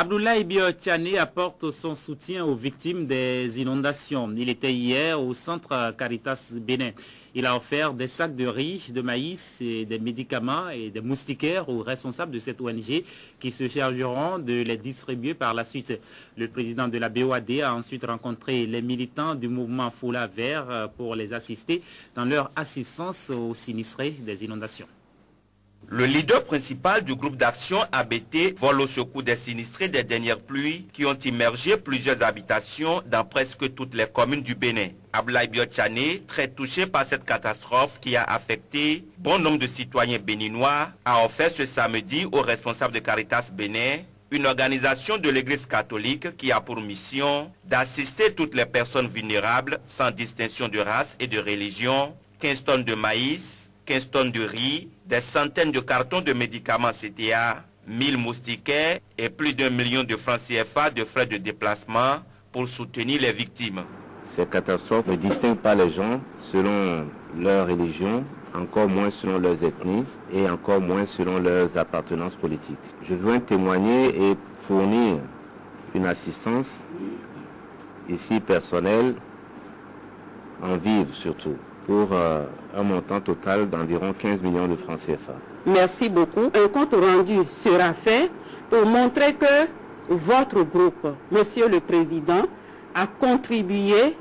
Abdoulaye Biotchane apporte son soutien aux victimes des inondations. Il était hier au centre Caritas Bénin. Il a offert des sacs de riz, de maïs, et des médicaments et des moustiquaires aux responsables de cette ONG qui se chargeront de les distribuer par la suite. Le président de la BOAD a ensuite rencontré les militants du mouvement Foulard Vert pour les assister dans leur assistance aux sinistrés des inondations. Le leader principal du groupe d'action ABT vole au secours des sinistrés des dernières pluies qui ont immergé plusieurs habitations dans presque toutes les communes du Bénin. Abdoulaye Biotchane, très touché par cette catastrophe qui a affecté bon nombre de citoyens béninois, a offert ce samedi aux responsables de Caritas Bénin une organisation de l'Église catholique qui a pour mission d'assister toutes les personnes vulnérables sans distinction de race et de religion, 15 tonnes de maïs, 15 tonnes de riz, des centaines de cartons de médicaments CTA, 1000 moustiquaires et plus d'1 million de francs CFA de frais de déplacement pour soutenir les victimes. Ces catastrophes ne distinguent pas les gens selon leur religion, encore moins selon leurs ethnies et encore moins selon leurs appartenances politiques. Je veux témoigner et fournir une assistance ici personnelle, en vivre surtout, pour un montant total d'environ 15 millions de francs CFA. Merci beaucoup. Un compte rendu sera fait pour montrer que votre groupe, Monsieur le Président, a contribué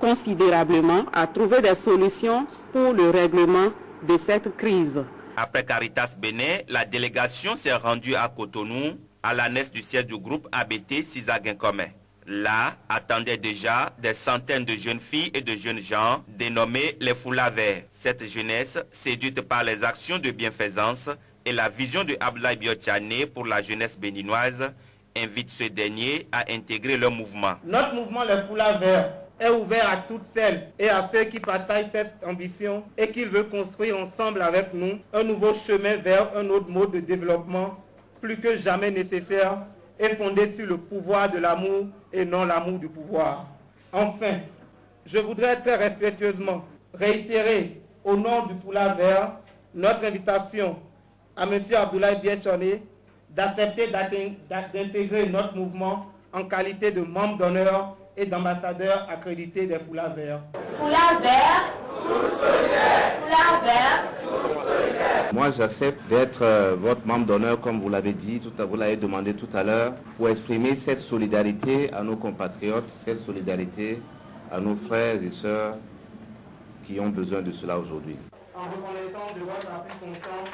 considérablement à trouver des solutions pour le règlement de cette crise. Après Caritas Bénin, la délégation s'est rendue à Cotonou, à l'annexe du siège du groupe ABT Sisaguin-Commun. Là, attendaient déjà des centaines de jeunes filles et de jeunes gens dénommés les Foulards Verts. Cette jeunesse, séduite par les actions de bienfaisance et la vision de Abdoulaye Biotchane pour la jeunesse béninoise, invite ce dernier à intégrer leur mouvement. Notre mouvement Les Foulards Verts est ouvert à toutes celles et à ceux qui partagent cette ambition et qui veulent construire ensemble avec nous un nouveau chemin vers un autre mode de développement plus que jamais nécessaire et fondé sur le pouvoir de l'amour et non l'amour du pouvoir. Enfin, je voudrais très respectueusement réitérer au nom du Foulard Vert notre invitation à M. Abdoulaye Biotchane d'accepter d'intégrer notre mouvement en qualité de membre d'honneur et d'ambassadeur accrédité des Foulards Verts. Foulard Vert, Foulard Vert. Moi, j'accepte d'être votre membre d'honneur, comme vous l'avez dit, vous l'avez demandé tout à l'heure, pour exprimer cette solidarité à nos compatriotes, cette solidarité à nos frères et sœurs qui ont besoin de cela aujourd'hui. En reconnaissance de votre appui constant,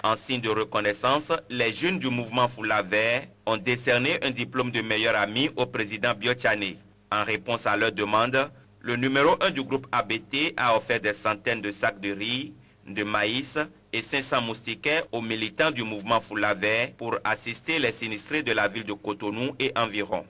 en signe de reconnaissance, les jeunes du mouvement Foulard Vert ont décerné un diplôme de meilleur ami au président Biotchane. En réponse à leur demande, le numéro 1 du groupe ABT a offert des centaines de sacs de riz, de maïs et 500 moustiquaires aux militants du mouvement Foulard Vert pour assister les sinistrés de la ville de Cotonou et environ.